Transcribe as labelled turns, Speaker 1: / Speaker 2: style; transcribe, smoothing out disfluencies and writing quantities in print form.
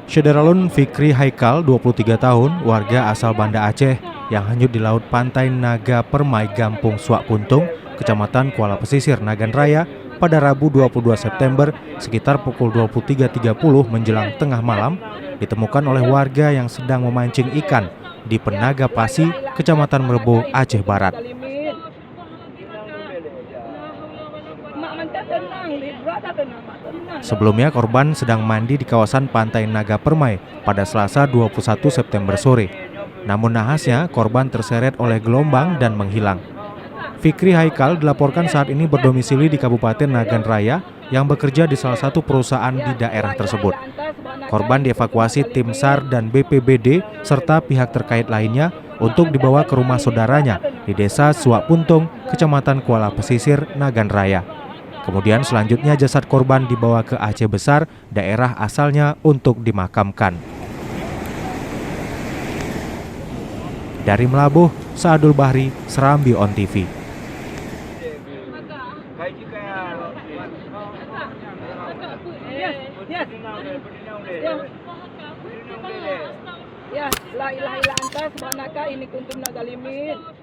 Speaker 1: Syederalun Fikri Haikal, 23 tahun, warga asal Banda Aceh yang hanyut di laut pantai Naga Permai, Gampung Suak Puntung, Kecamatan Kuala Pesisir, Nagan Raya, pada Rabu 22 September sekitar pukul 23.30 menjelang tengah malam, ditemukan oleh warga yang sedang memancing ikan di Penaga Pasi, Kecamatan Merebo, Aceh Barat. Sebelumnya korban sedang mandi di kawasan pantai Naga Permai pada Selasa 21 September sore. Namun nahasnya korban terseret oleh gelombang dan menghilang. Fikri Haikal dilaporkan saat ini berdomisili di Kabupaten Nagan Raya yang bekerja di salah satu perusahaan di daerah tersebut. Korban dievakuasi tim SAR dan BPBD serta pihak terkait lainnya untuk dibawa ke rumah saudaranya di Desa Suak Puntung, Kecamatan Kuala Pesisir, Nagan Raya. Kemudian selanjutnya jasad korban dibawa ke Aceh Besar, daerah asalnya, untuk dimakamkan. Dari Melabuh, Saadul Bahri, Serambi On TV.
Speaker 2: Ya, la ilaha illa anta subhanaka inni kuntu minadz zalimin.